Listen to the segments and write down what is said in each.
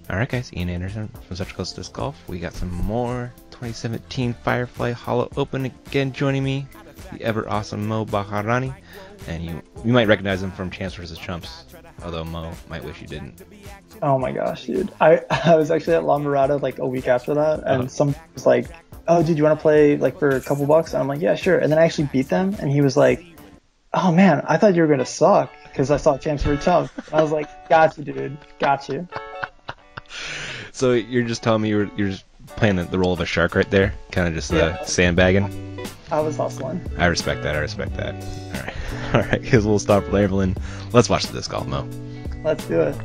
Alright guys, Ian Anderson from Central Coast Disc Golf. We got some more 2017 Firefly Hollow Open again joining me, the ever awesome Mo Baharani. And you might recognize him from Champs vs. Chumps, although Mo might wish you didn't. Oh my gosh, dude. I was actually at La Mirada like a week after that, and someone was like, oh dude, you want to play like for a couple bucks? And I'm like, yeah, sure. And then I actually beat them, and he was like, oh man, I thought you were going to suck because I saw Champs vs. Chumps. I was like, got you, dude. Got you. So you're just telling me you're just playing the role of a shark right there? Kind of just sandbagging? I was hustling. I respect that. Alright, because we'll stop rambling. Let's watch the disc golf, Mo. Let's do it.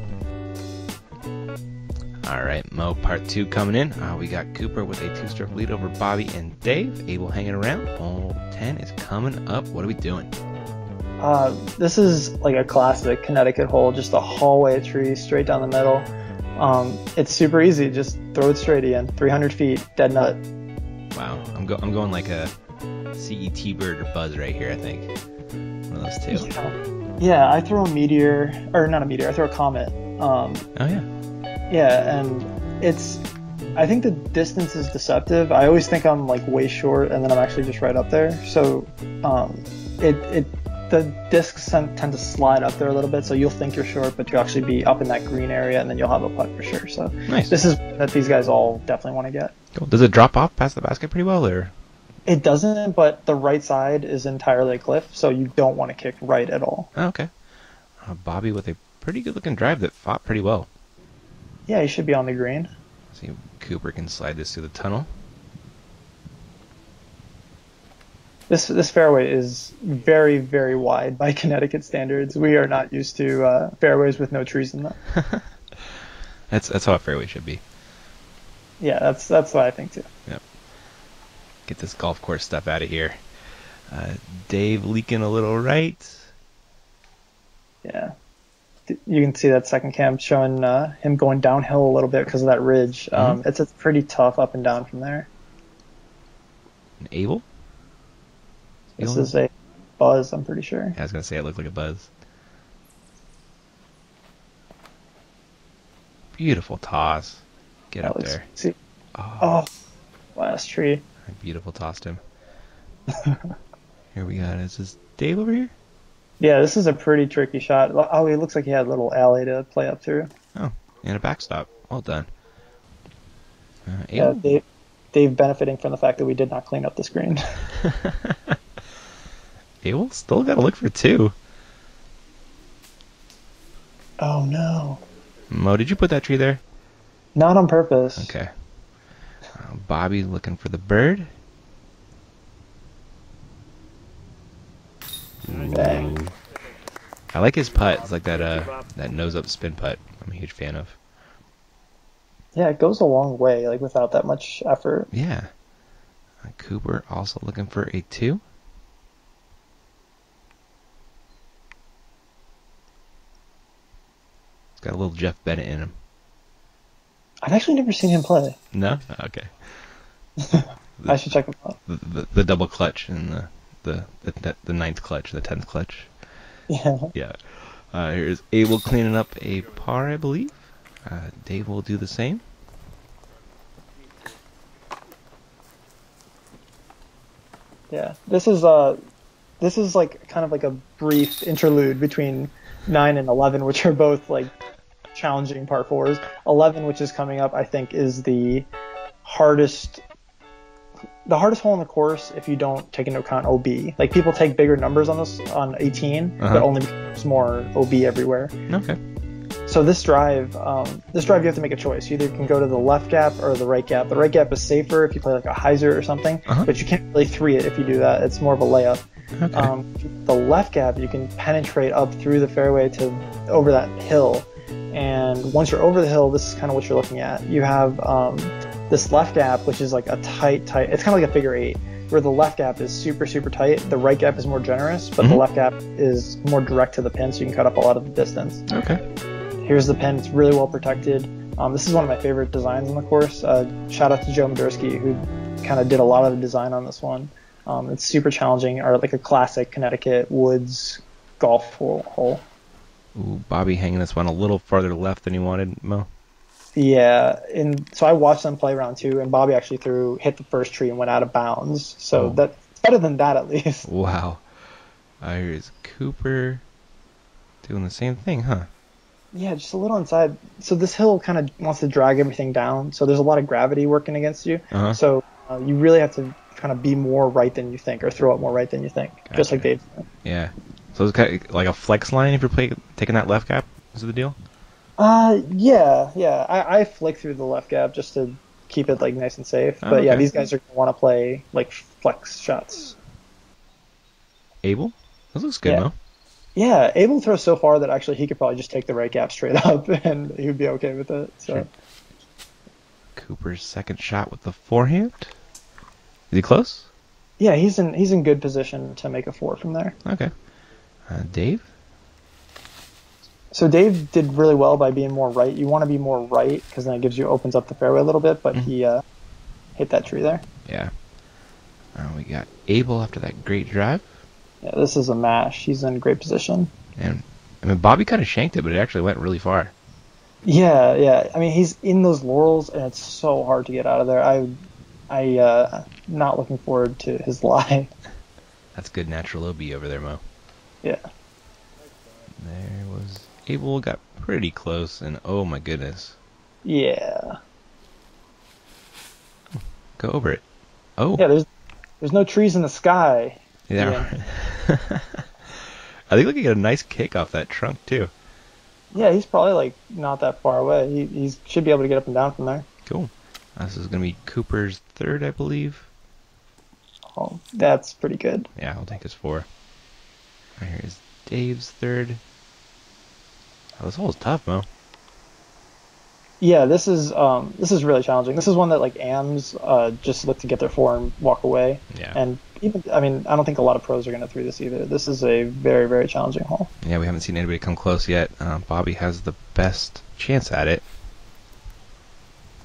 Alright, Mo, part 2 coming in. We got Cooper with a 2-stroke lead over Bobby and Dave. Abel hanging around. Hole 10 is coming up. What are we doing? This is like a classic Connecticut hole, just a hallway tree straight down the middle. It's super easy. Just throw it straight in. 300 feet, dead nut. Wow, I'm going like a CET bird or buzz right here, I think. One of those two. Yeah, I throw a meteor, or not a meteor, I throw a comet. Oh yeah. Yeah, and I think the distance is deceptive. I always think I'm like way short, and then I'm actually just right up there. So, the discs tend to slide up there a little bit, so you'll think you're short, but you'll actually be up in that green area, and then you'll have a putt for sure. So nice. This is that these guys all definitely want to get. Cool. Does it drop off past the basket pretty well, or? It doesn't, but the right side is entirely a cliff, so you don't want to kick right at all. Oh, okay. Bobby with a pretty good-looking drive that fought pretty well. Yeah, he should be on the green. See if Cooper can slide this through the tunnel. This fairway is very, very wide by Connecticut standards. We are not used to fairways with no trees in them. That's how a fairway should be. Yeah, that's what I think too. Yep. Get this golf course stuff out of here. Dave leaking a little right. Yeah. You can see that second cam showing him going downhill a little bit because of that ridge. It's pretty tough up and down from there. An Abel? This is a buzz, I'm pretty sure. Yeah, I was going to say it looked like a buzz. Beautiful toss. Get up there. See. Oh, last tree. Beautiful tossed him. Here we got, is this Dave over here? Yeah, this is a pretty tricky shot. Oh, it looks like he had a little alley to play up through. Oh, and a backstop. Well done. Yeah, Dave benefiting from the fact that we did not clean up the screen. Abel still got to look for 2. Oh, no. Mo, did you put that tree there? Not on purpose. Okay. Bobby looking for the bird. Dang. I like his putt. It's like that nose up spin putt. I'm a huge fan of. Yeah, it goes a long way, like without that much effort. Yeah. Cooper also looking for a 2. He's got a little Jeff Bennett in him. I've actually never seen him play. No? Okay. I should check him out. The double clutch and the 9th clutch, the 10th clutch. Yeah. Yeah. Here's Abel cleaning up a par, I believe. Dave will do the same. Yeah. This is like kind of like a brief interlude between 9 and 11, which are both like challenging par 4s. 11, which is coming up, I think is the hardest hole in the course if you don't take into account OB. Like people take bigger numbers on this on 18, but only becomes more OB everywhere. Okay. So this drive you have to make a choice. You either can go to the left gap or the right gap. The right gap is safer if you play like a hyzer or something, but you can't really 3 it if you do that. It's more of a layup. Okay. The left gap, you can penetrate up through the fairway to over that hill. And once you're over the hill, this is kind of what you're looking at. You have this left gap, which is like a tight, it's kind of like a figure 8, where the left gap is super, super tight. The right gap is more generous, but the left gap is more direct to the pin, so you can cut up a lot of the distance. Okay. Here's the pin. It's really well protected. This is one of my favorite designs on the course. Shout out to Joe Madursky, who kind of did a lot of the design on this one. It's super challenging, or like a classic Connecticut woods golf hole. Ooh, Bobby hanging this one a little farther left than he wanted, Mo. Yeah, and so I watched them play round two, and Bobby actually hit the first tree and went out of bounds. So Oh, that's better than that at least. wow. Here's Cooper doing the same thing, huh? Yeah, just a little inside. So this hill kind of wants to drag everything down. So there's a lot of gravity working against you. Uh-huh. So you really have to kind of be more right than you think, or throw it more right than you think, just like Gotcha. Dave. Yeah. So it's kind of like a flex line if you're taking that left gap. Is the deal? Yeah. I flick through the left gap just to keep it like nice and safe. Oh, But yeah, okay. these guys are gonna want to play like flex shots. Abel? This looks good, Yeah. Mo. Yeah, Abel throws so far that actually he could probably just take the right gap straight up and he would be okay with it. Sure. So Cooper's second shot with the forehand. Is he close? yeah, he's in good position to make a four from there. Okay. Dave? So Dave did really well by being more right. You want to be more right because then it opens up the fairway a little bit, but he hit that tree there. Yeah. We got Abel after that great drive. Yeah, this is a mash. He's in great position. And, I mean, Bobby kind of shanked it, but it actually went really far. Yeah. I mean, he's in those laurels, and it's so hard to get out of there. Not looking forward to his lie. That's good natural OB over there, Mo. Yeah. There was Abel, got pretty close, and oh my goodness. Yeah. Go over it. Oh. Yeah, there's no trees in the sky. Yeah. I think we could get a nice kick off that trunk, too. Yeah, he's probably like not that far away. He should be able to get up and down from there. Cool. This is going to be Cooper's third, I believe. Oh, that's pretty good. Yeah, I'll take his four. Right, here's Dave's third. Oh, this hole is tough, Mo. Yeah, this is really challenging. This is one that like AMs just look to get their four and walk away. Yeah. And even I mean I don't think a lot of pros are going to through this either. This is a very very challenging hole. Yeah, we haven't seen anybody come close yet. Bobby has the best chance at it,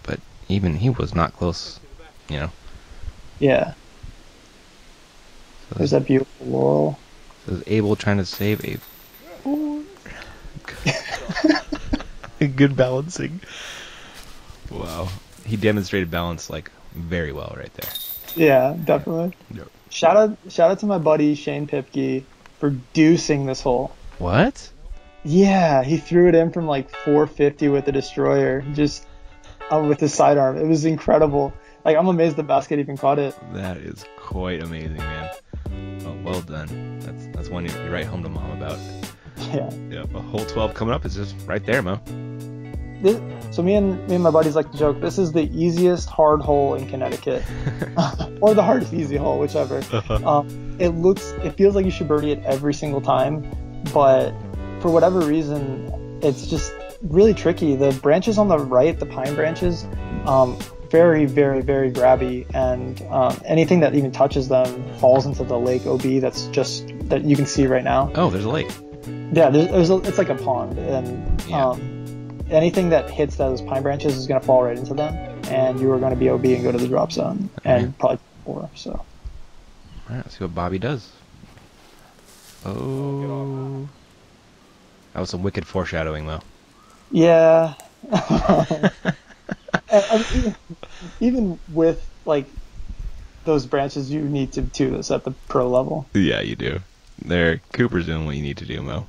but even he was not close, you know. Yeah. So There's that beautiful laurel. is Abel trying to save a four. Good balancing. Wow, he demonstrated balance like very well right there. Yeah, definitely. Yep. Shout out to my buddy Shane Pipke for deucing this hole. What? Yeah, he threw it in from like 450 with the destroyer, just with his sidearm. It was incredible. Like I'm amazed the basket even caught it. That is quite amazing, man. Oh, well done. That's one you write home to mom about. Yeah. Yep, a hole 12 coming up is just right there, Mo. So me and my buddies like to joke. This is the easiest hard hole in Connecticut, or the hardest easy hole, whichever. It feels like you should birdie it every single time, but for whatever reason, it's just really tricky. The branches on the right, the pine branches, very, very, very grabby, and anything that even touches them falls into the lake OB. That's just that you can see right now. Oh, there's a lake. Yeah, it's like a pond, and anything that hits those pine branches is going to fall right into them, and you are going to be OB and go to the drop zone, and probably four. So. All right, let's see what Bobby does. Oh, that was some wicked foreshadowing, though. Yeah. Even with like those branches, you need to do this at the pro level. Yeah, you do. There, Cooper's doing what you need to do, Mo.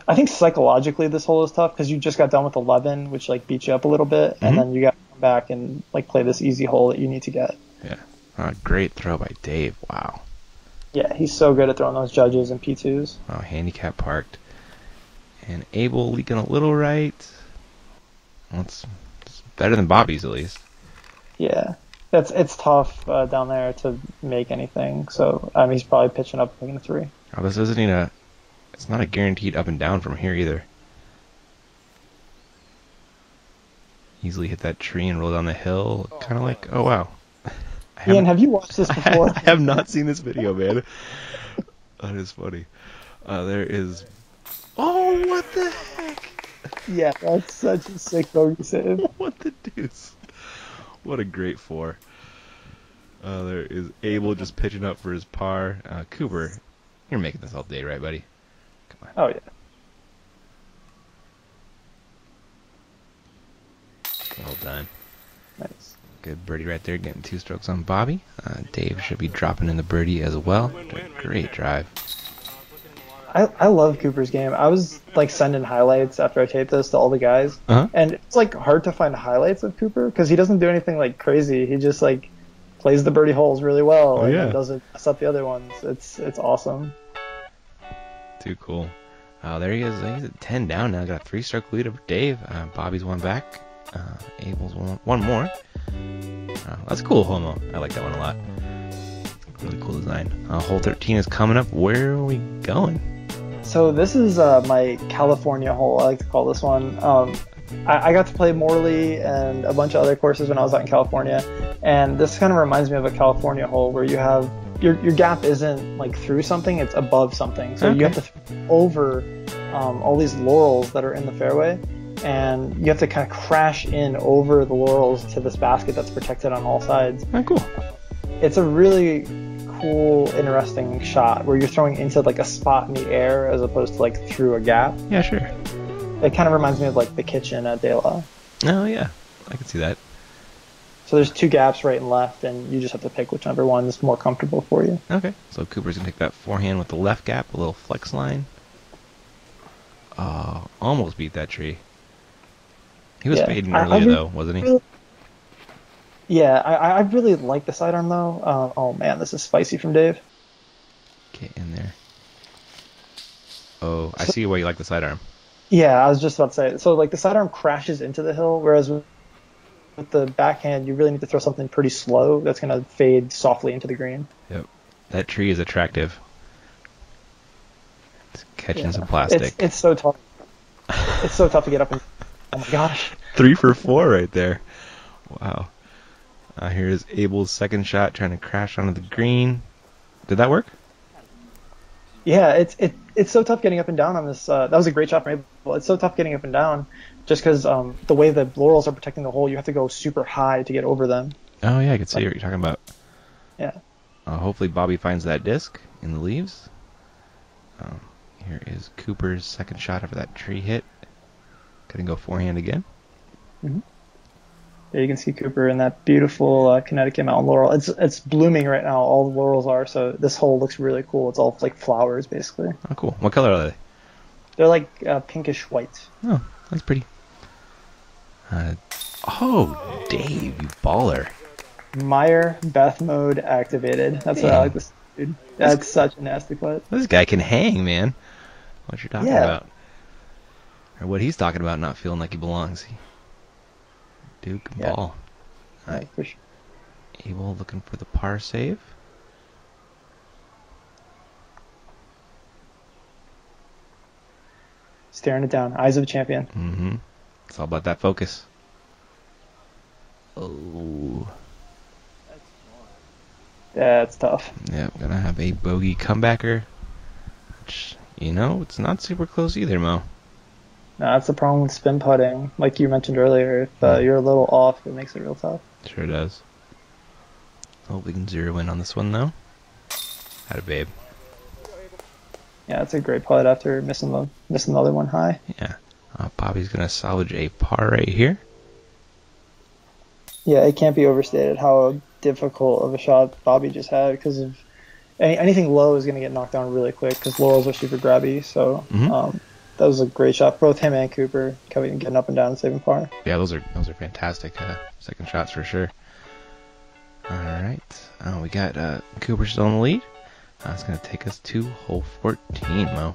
I think psychologically this hole is tough because you just got done with 11, which like beats you up a little bit, and then you got to come back and like play this easy hole that you need to get. Yeah. Great throw by Dave. Wow. Yeah, he's so good at throwing those judges and P2s. Wow, handicap parked. And Abel leaking a little right. Well, it's better than Bobby's at least. Yeah, it's tough down there to make anything. So he's probably pitching up making a three. Oh, this isn't even it's not a guaranteed up and down from here either. Easily hit that tree and roll down the hill. Kind of like, oh wow. Ian, have you watched this before? I have not seen this video, man. That is funny. There is. Oh, what the heck? Yeah, that's such a sick bogey save. What the deuce? What a great four. There is Abel just pitching up for his par. Cooper, you're making this all day, right, buddy? Come on. Oh yeah. done. Nice. Good birdie right there, getting 2 strokes on Bobby. Dave should be dropping in the birdie as well. Great drive. I love Cooper's game. I was like sending highlights after I taped this to all the guys, Uh-huh. and it's like hard to find highlights of Cooper because he doesn't do anything like crazy. He just like plays the birdie holes really well and then doesn't mess up the other ones. It's awesome. Too cool. There he is. He's at 10 down now. Got a 3-stroke lead over Dave. Bobby's one back. Abel's one more. That's a cool homo. I like that one a lot. Really cool design. Hole 13 is coming up. Where are we going? So this is my California hole. I like to call this one. I got to play Morley and a bunch of other courses when I was out in California, and this kind of reminds me of a California hole where you have your gap isn't like through something, it's above something. So you have to over all these laurels that are in the fairway, and you have to kind of crash in over the laurels to this basket that's protected on all sides. Oh, cool. It's a really cool, interesting shot where you're throwing into like a spot in the air as opposed to like through a gap. Yeah, sure. It kind of reminds me of like the kitchen at De La. Oh, yeah. I can see that. So there's 2 gaps right and left, and you just have to pick whichever one is more comfortable for you. Okay. So Cooper's going to take that forehand with the left gap, a little flex line. Almost beat that tree. He was fading earlier, though, wasn't he? Yeah, I really like the sidearm, though. Oh, man, this is spicy from Dave. Get in there. Oh, I see why you like the sidearm. Yeah, I was just about to say. So, like, the sidearm crashes into the hill, whereas with the backhand, you really need to throw something pretty slow that's going to fade softly into the green. Yep. That tree is attractive. It's catching some plastic. It's so tough. It's so tough to get up and... Oh, my gosh. 3 for 4 right there. Wow. Here's Abel's second shot, trying to crash onto the green. Did that work? Yeah, it's so tough getting up and down on this. That was a great shot from Abel. It's so tough getting up and down just because the way the laurels are protecting the hole, you have to go super high to get over them. Oh, yeah, I can see what you're talking about. Yeah. Hopefully Bobby finds that disc in the leaves. Here is Cooper's second shot after that tree hit. Gonna go forehand again. Mm-hmm. There you can see Cooper in that beautiful Connecticut mountain laurel. It's blooming right now. All the laurels are. So this hole looks really cool. It's all like flowers, basically. Oh, cool. What color are they? They're like pinkish white. Oh, that's pretty. Oh, Dave, you baller. Meyer Beth mode activated. That's what I like this dude. That's such a nasty putt. This guy can hang, man. What you're talking Yeah. about. Or what he's talking about, not feeling like he belongs. Dude can ball. All right. For sure. Abel looking for the par save. Staring it down. Eyes of a champion. Mm-hmm. It's all about that focus. Oh. Yeah, it's tough. Yeah, gonna have a bogey comebacker. Which, it's not super close either, Mo. No, that's the problem with spin putting. Like you mentioned earlier, if you're a little off, it makes it real tough. Sure does. Hope we can zero in on this one, though. Had a babe. Yeah, it's a great putt after missing the other one high. Yeah. Bobby's gonna salvage a par right here. Yeah, it can't be overstated how difficult of a shot Bobby just had because of anything low is going to get knocked down really quick because laurels are super grabby. So that was a great shot. Both him and Cooper getting up and down and saving par. Yeah, those are fantastic second shots for sure. All right, we got Cooper still in the lead. That's going to take us to hole 14, Mo.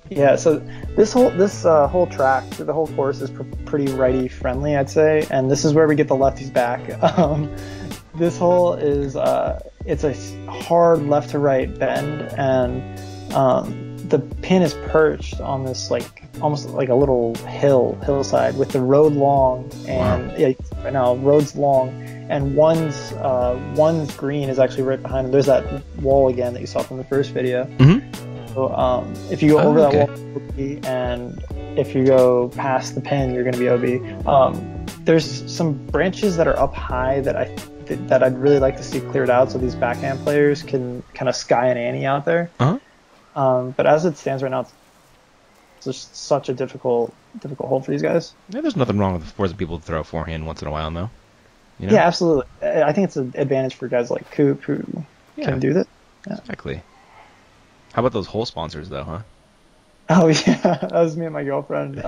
Yeah, so this whole track, the whole course is pretty righty friendly, I'd say, and this is where we get the lefties back. This hole is it's a hard left to right bend, and the pin is perched on this like almost like a little hillside with the road long, and yeah, right now road's long, and one's green is actually right behind him. There's that wall again that you saw from the first video. Mm-hmm. So if you go over that wall, and if you go past the pin, you're going to be OB. There's some branches that are up high that I'd really like to see cleared out, so these backhand players can kind of sky an ante out there. Uh-huh. But as it stands right now, just such a difficult hole for these guys. Yeah, there's nothing wrong with forcing people to throw forehand once in a while, though. You know? Yeah, absolutely. I think it's an advantage for guys like Coop who can do that. Yeah. Exactly. How about those hole sponsors, though, huh? Oh yeah, that was me and my girlfriend.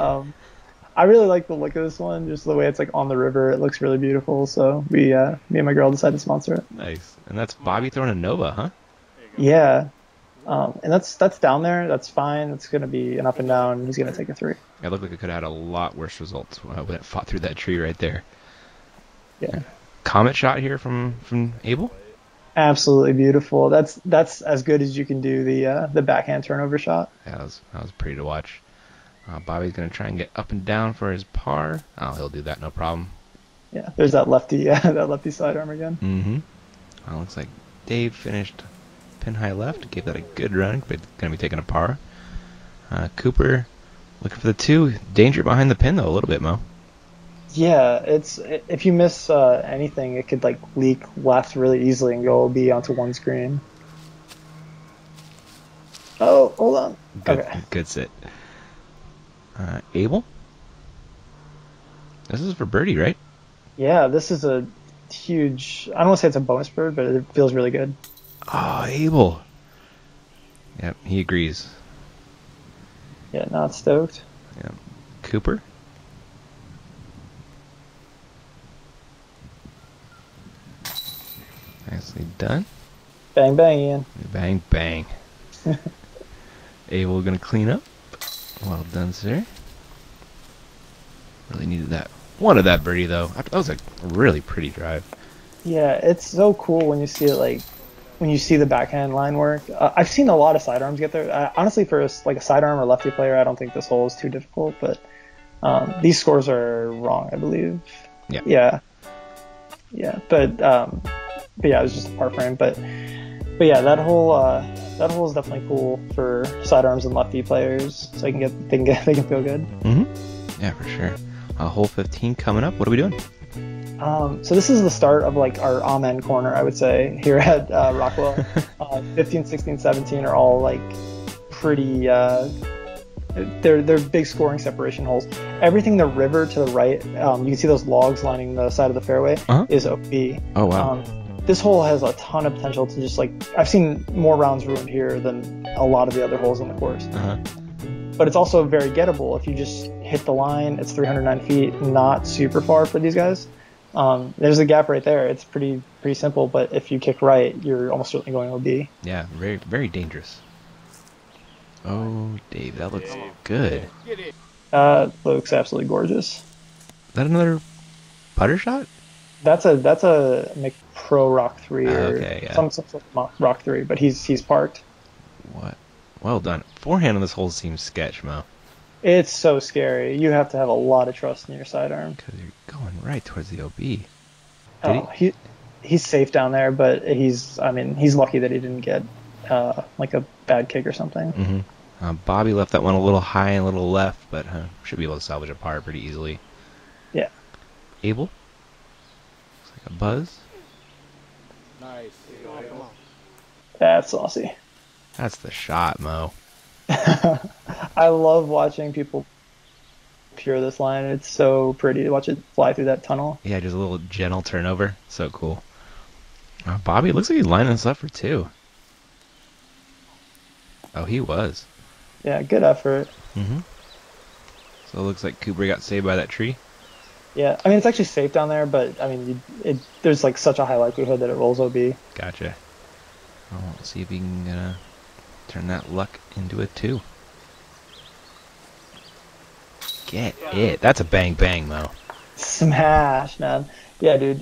I really like the look of this one, just the way it's like on the river. It looks really beautiful. So me and my girl decided to sponsor it. Nice. And that's Bobby throwing a Nova, huh? Yeah. And that's down there. That's fine. It's going to be an up and down. He's going to take a 3. It looked like it could have had a lot worse results when it fought through that tree right there. Yeah. Comet shot here from Abel. Absolutely beautiful. That's as good as you can do the backhand turnover shot. Yeah, that was pretty to watch. Bobby's going to try and get up and down for his par. Oh, he'll do that, no problem. Yeah, there's that lefty sidearm again. Mm-hmm. Looks like Dave finished pin high left, gave that a good run, but going to be taking a par. Cooper looking for the 2. Danger behind the pin, though, a little bit, Mo. Yeah, if you miss anything, it could like leak left really easily and go OB onto one screen. Oh, hold on. Good sit. Abel? This is for birdie, right? Yeah, this is a huge... I don't want to say it's a bonus bird, but it feels really good. Oh, Abel. Yep, he agrees. Yeah, not stoked. Yep. Cooper? Nicely done. Bang, bang, Ian. Bang, bang. Abel gonna clean up. Well done, sir. Really needed that. Wanted that birdie, though. That was a really pretty drive. Yeah, it's so cool when you see it, like, when you see the backhand line work. I've seen a lot of sidearms get there. Honestly, for a sidearm or lefty player, I don't think this hole is too difficult, but these scores are wrong, I believe. Yeah. Yeah, but yeah, it was just a par frame. But yeah, that hole is definitely cool for sidearms and lefty players, so they can feel good. Yeah, for sure. Hole 15 coming up. What are we doing? So this is the start of like our amen corner, I would say, here at Rockwell. 15, 16, 17 are all like pretty. They're big scoring separation holes. Everything the river to the right, you can see those logs lining the side of the fairway, is OB. Oh wow. This hole has a ton of potential to just like, I've seen more rounds ruined here than a lot of the other holes on the course. But it's also very gettable. If you just hit the line, it's 309 feet, not super far for these guys. There's a gap right there. It's pretty simple, but if you kick right, you're almost certainly going OB. Yeah, very, very dangerous. Oh, Dave, that looks good. Looks absolutely gorgeous. Is that another putter shot? That's a McPro Rock 3 or some sort of Rock 3, but he's parked. What? Well done. Forehand on this hole seems sketch, Mo. It's so scary. You have to have a lot of trust in your sidearm. Because you're going right towards the OB. He's safe down there, but he's lucky that he didn't get like a bad kick or something. Bobby left that one a little high and a little left, but should be able to salvage a par pretty easily. Yeah. Abel? Looks like a buzz. Nice. That's saucy. That's the shot, Mo. I love watching people pure this line. It's so pretty to watch it fly through that tunnel. Yeah, just a little gentle turnover. So cool. Bobby, it looks like he's lining us up for 2. Oh, he was. Yeah, good effort. So it looks like Cooper got saved by that tree. Yeah, I mean, it's actually safe down there, but I mean, there's like such a high likelihood that it rolls OB. Gotcha. Well, let's see if he can turn that luck into a 2. Get it. That's a bang bang, Mo. Smash, man. Yeah, dude.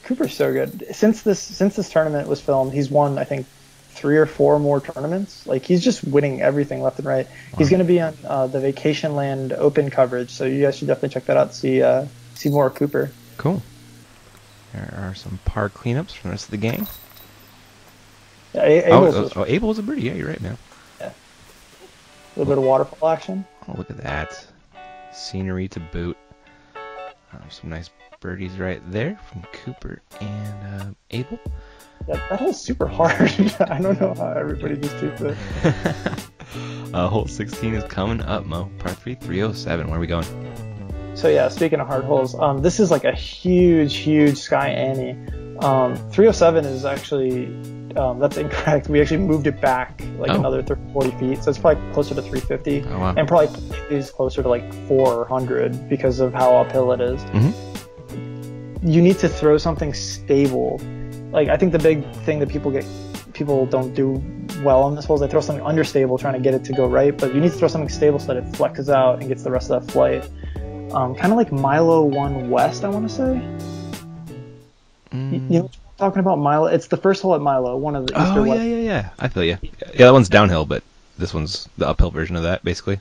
Cooper's so good. Since this tournament was filmed, he's won, I think, 3 or 4 more tournaments. Like, he's just winning everything left and right. Wow. He's going to be on the Vacation Land Open coverage, so you guys should definitely check that out to see more of Cooper. Cool. There are some par cleanups from the rest of the gang. Yeah, Abel was a birdie. Yeah, you're right, man. Yeah. A little bit of waterfall action. Oh, look at that. Scenery to boot. Some nice birdies right there from Cooper and Abel. Yeah, that hole's super hard. I don't know how everybody just takes it. Hole 16 is coming up, Mo. Par 3, 307. Where are we going? So yeah, speaking of hard holes, this is like a huge Sky Annie. 307 is actually, that's incorrect. We actually moved it back like another 40 feet, so it's probably closer to 350, and probably is closer to like 400 because of how uphill it is. You need to throw something stable. Like, I think the big thing that people don't do well on this hole is they throw something understable trying to get it to go right, but you need to throw something stable so that it flexes out and gets the rest of that flight. Kind of like Milo 1 West, I want to say. You know what I'm talking about, Milo? It's the first hole at Milo, one of the Easter West. Yeah. I feel you. Yeah, that one's downhill, but this one's the uphill version of that, basically.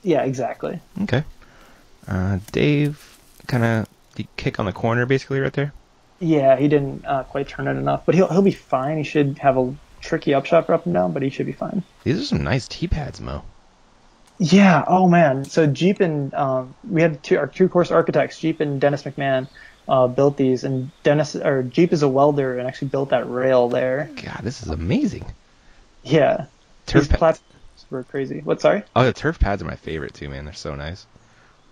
Yeah, exactly. Okay. Dave, kind of kick on the corner, basically, right there. Yeah, he didn't quite turn it enough, but he'll be fine. He should have a tricky upshot for up and down, but he should be fine. These are some nice tee pads, Mo. Yeah. Oh man. So Jeep and we had our two course architects, Jeep and Dennis McMahon, built these, and Jeep is a welder and actually built that rail there. God, this is amazing. Yeah. Turf pads were crazy. What? Sorry. Oh, the turf pads are my favorite too, man. They're so nice.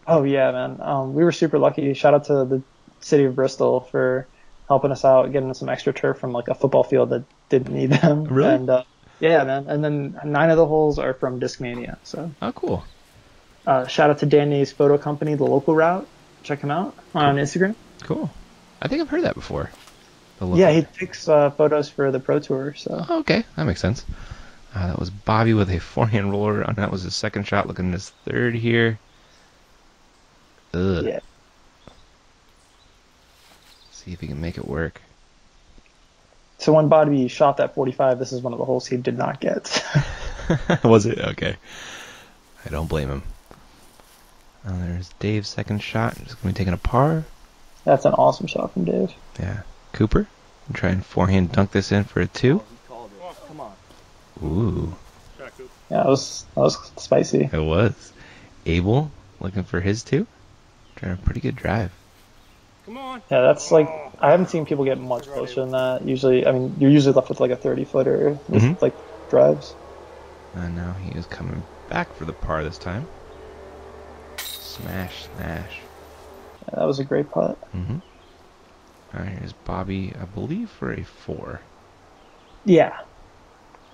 Oh yeah, man. We were super lucky. Shout out to the city of Bristol for helping us out, getting us some extra turf from like a football field that didn't need them. Really? And yeah, man. And then 9 of the holes are from Discmania. So. Oh, cool. Shout out to Danny's photo company, The Local Route. Check him out on Instagram. Cool. I think I've heard that before. Yeah, he takes photos for the Pro Tour. So. Oh, okay, that makes sense. That was Bobby with a forehand roller, and that was his second shot. Looking at his third here. Ugh. Yeah. See if he can make it work. So when Bobby shot that 45, this is one of the holes he did not get. Was it? Okay. I don't blame him. There's Dave's second shot. Just going to be taking a par. That's an awesome shot from Dave. Yeah. Cooper, try and forehand dunk this in for a 2. Come on. Ooh. Yeah, that was spicy. It was. Abel, looking for his 2. Trying a pretty good drive. Come on. Yeah, that's like, I haven't seen people get much closer than that. Usually, I mean, you're usually left with like a 30-footer with like drives. And now he is coming back for the par this time. Smash. Yeah, that was a great putt. Alright, here's Bobby, I believe, for a 4. Yeah,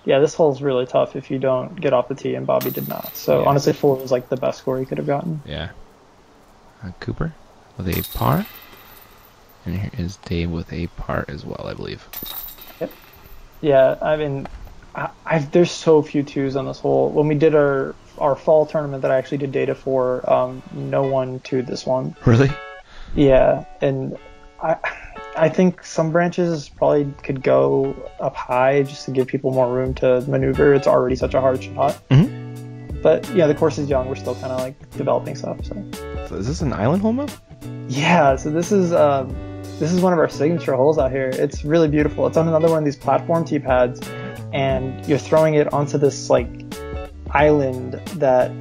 this hole's really tough if you don't get off the tee, and Bobby did not. So honestly, 4 was like the best score he could have gotten. Yeah. Cooper with a par. And here is Dave with a par as well, I believe. Yep. Yeah, I mean, there's so few 2s on this hole. When we did our fall tournament that I actually did data for, no one 2'd this one. Really? Yeah, and I think some branches probably could go up high just to give people more room to maneuver. It's already such a hard shot. But yeah, the course is young. We're still kind of like developing stuff. So is this an island hole, Mo? Yeah, so this is one of our signature holes out here. It's really beautiful. It's on another one of these platform tee pads, and you're throwing it onto this like island that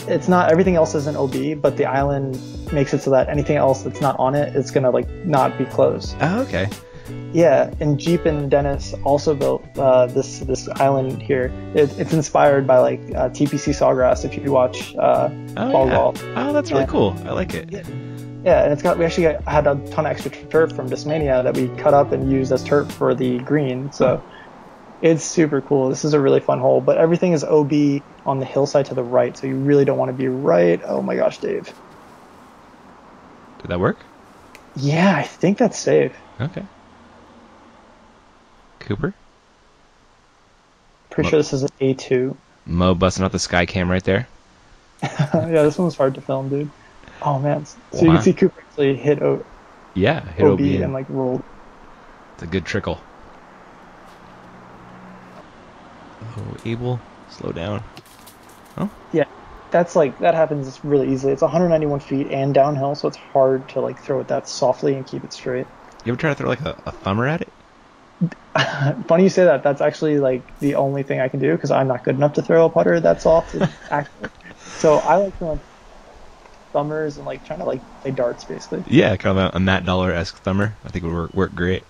it's not, everything else is an OB, but the island makes it so that anything else that's not on it is gonna like not be closed. Oh, okay. Yeah, and Jeep and Dennis also built this island here. It's inspired by like TPC Sawgrass. If you watch Ball Golf. Oh, that's really cool. I like it. Yeah, and we actually had a ton of extra turf from Discmania that we cut up and used as turf for the green. So it's super cool. This is a really fun hole, but everything is OB on the hillside to the right, so you really don't want to be right. Oh my gosh, Dave. Did that work? Yeah, I think that's safe. Okay. Cooper? Pretty sure this is an A2. Mo busting out the sky cam right there. Yeah, this one was hard to film, dude. Oh man, so you can see Cooper actually hit OB and like rolled. It's a good trickle. Oh, Abel, slow down. Oh? Yeah, that happens really easily. It's 191 feet and downhill, so it's hard to like throw it that softly and keep it straight. You ever try to throw like a thumber at it? Funny you say that. That's actually like the only thing I can do because I'm not good enough to throw a putter that soft. So I like throwing thumbers and like trying to like play darts basically. Yeah, kind of a Matt Dollar-esque thumber. I think it would work great.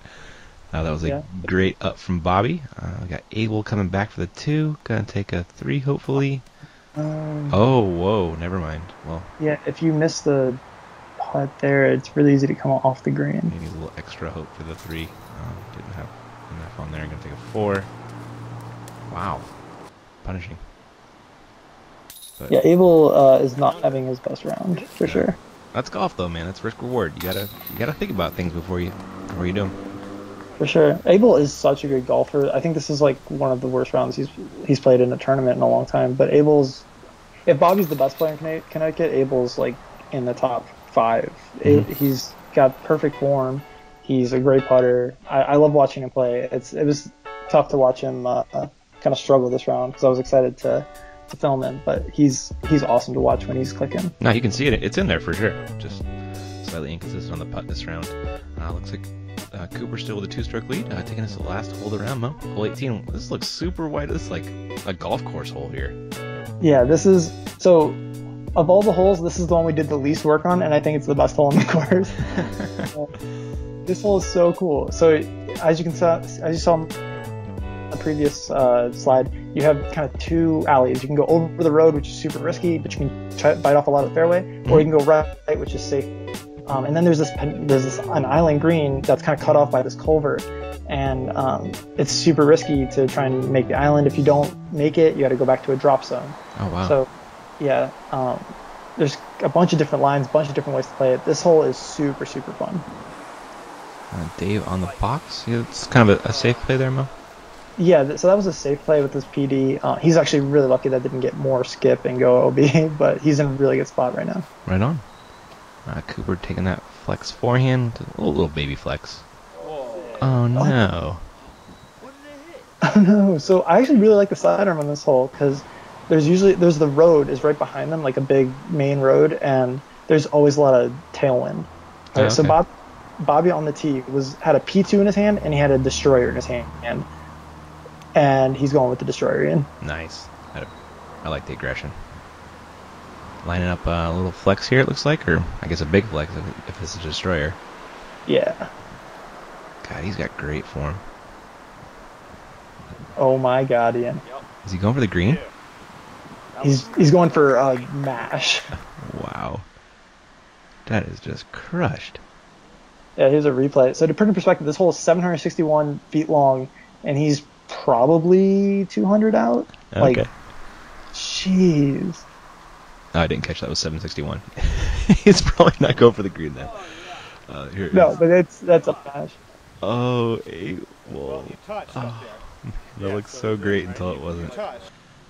That was a Yeah. great up from Bobby. We got Abel coming back for the 2. Gonna take a 3, hopefully. Oh, whoa, never mind. Well, Yeah, if you miss the putt there, it's really easy to come off the green. he needs a little extra hope for the 3. Didn't have enough on there. I'm gonna take a 4. Wow, punishing. But Yeah, Abel is not having his best round for sure. that's golf, though, man. That's risk reward. You gotta think about things before you do them. For sure, Abel is such a good golfer. I think this is like one of the worst rounds he's played in a tournament in a long time. But if Bobby's the best player in Connecticut, Abel's like in the top 5. Mhm. He's got perfect form. He's a great putter. I love watching him play. It was tough to watch him kind of struggle this round because I was excited to film him. But he's awesome to watch when he's clicking. No, you can see it. It's in there for sure. Just slightly inconsistent on the putt this round. Looks like Cooper still with a 2-stroke lead, taking us the last hole around, Mo. Hole 18. This looks super wide. This is like a golf course hole here. Yeah, this is so. Of all the holes, this is the one we did the least work on, and I think it's the best hole in the course. This hole is so cool. So as you saw in the previous slide, you have kind of 2 alleys. You can go over the road, which is super risky, but you can try to bite off a lot of the fairway, or you can go right, which is safe. And then there's an island green that's kind of cut off by this culvert, and it's super risky to try and make the island. If you don't make it, you got to go back to a drop zone. Oh, wow. So, yeah, there's a bunch of different lines, a bunch of different ways to play it. This hole is super, super fun. Dave on the box. Yeah, it's kind of a safe play there, Mo. Yeah, so that was a safe play with this PD. He's actually really lucky that didn't get more skip and go OB, but he's in a really good spot right now. Right on. Cooper taking that flex forehand. A little baby flex. Oh, no. Oh, no. So I actually really like the sidearm on this hole because there's the road is right behind them, like a big main road, and there's always a lot of tailwind. Oh, okay. So Bobby on the tee had a P2 in his hand, and he had a destroyer in his hand, and he's going with the destroyer in. Nice. I like the aggression. Lining up a little flex here, it looks like, or I guess a big flex if it's a destroyer. Yeah. God, he's got great form. Oh my God, Ian. Is he going for the green? He's going for a mash. Wow. That is just crushed. Yeah, here's a replay. So to put in perspective, this hole is 761 feet long, and he's probably 200 out. Okay. Like, jeez. Oh, I didn't catch that. It was 761. He's probably not going for the green then. Here it No, is. but that's a mash. Oh, whoa. Oh, that looks so great until it wasn't.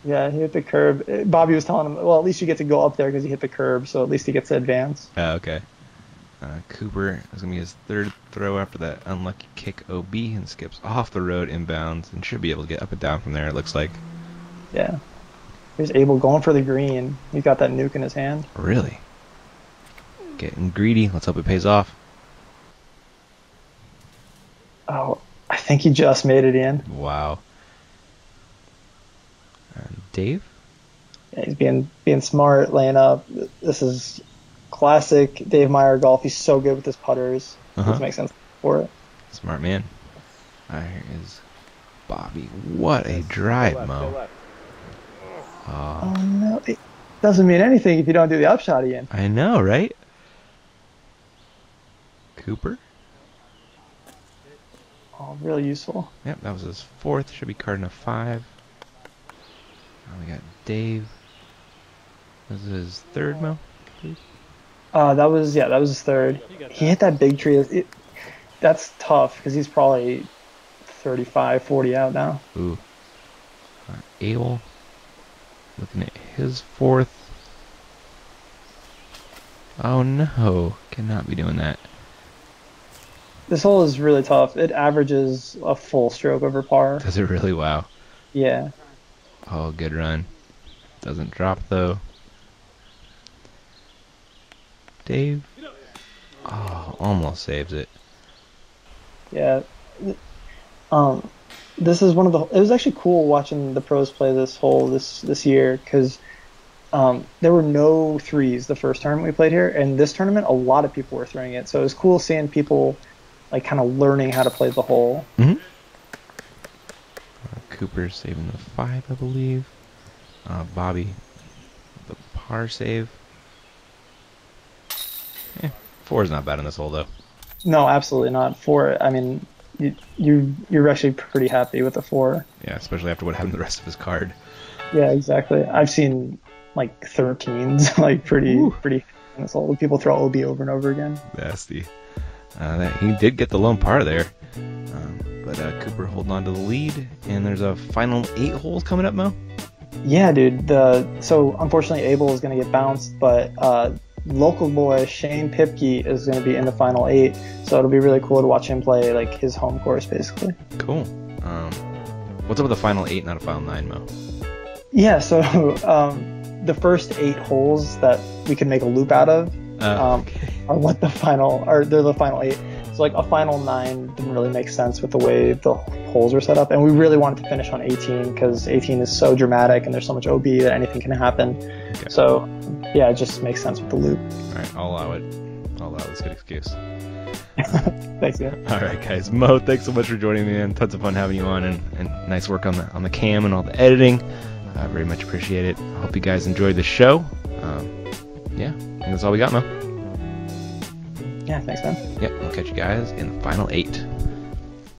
Yeah, he hit the curb. Bobby was telling him, well, at least you get to go up there because he hit the curb, so at least he gets to advance. Oh, okay. Cooper is going to be his 3rd throw after that unlucky kick OB and skips off the road inbounds and should be able to get up and down from there, it looks like. Yeah. Here's Abel going for the green. He's got that nuke in his hand. Really? Getting greedy. Let's hope it pays off. Oh, I think he just made it in. Wow. Dave? Yeah, he's being smart, laying up. This is classic Dave Meyer golf. He's so good with his putters. This makes sense for it. Smart man. Here is Bobby. What a drive, Mo. Oh, no. It doesn't mean anything if you don't do the upshot again. I know, right? Cooper? Oh, really useful. Yep, that was his 4th. Should be carding a 5. Now we got Dave. This is his 3rd, Mo? Please? That was his 3rd. He hit that big tree. That's tough because he's probably 35, 40 out now. Ooh. Abel. Looking at his 4th. Oh no. Cannot be doing that. This hole is really tough. It averages a full stroke over par. Does it really? Wow. Yeah. Oh, good run. Doesn't drop though. Dave. Oh, almost saves it. Yeah. This is one of the. It was actually cool watching the pros play this hole this year because there were no threes the first tournament we played here, and this tournament a lot of people were throwing it. So it was cool seeing people like kind of learning how to play the hole. Mm-hmm. Cooper saving the 5, I believe. Bobby, the par save. 4 is not bad in this hole, though. No, absolutely not. 4, I mean, you're actually pretty happy with the 4. Yeah, especially after what happened to the rest of his card. Yeah, exactly. I've seen like 13s, like pretty in this hole. People throw OB over and over again. Nasty. He did get the lone par there. But Cooper holding on to the lead, and there's a final 8 holes coming up, Mo. Yeah, dude. So unfortunately, Abel is going to get bounced, but local boy Shane Pipke is going to be in the final 8. So it'll be really cool to watch him play like his home course, basically. Cool. What's up with the final 8, not a final 9, Mo? Yeah. So the first 8 holes that we can make a loop out of are what the final, or they're the final 8. So like a final 9 didn't really make sense with the way the holes are set up, and we really wanted to finish on 18 because 18 is so dramatic and there's so much OB that anything can happen. Okay. So yeah, it just makes sense with the loop. All right, I'll allow it. It's a good excuse. Thanks, man. All right, guys. Mo, thanks so much for joining me, and tons of fun having you on, and nice work on the cam and all the editing. I very much appreciate it. I hope you guys enjoyed the show. Yeah, I think that's all we got, Mo. Yeah, thanks, man. Yep, we'll catch you guys in the final 8.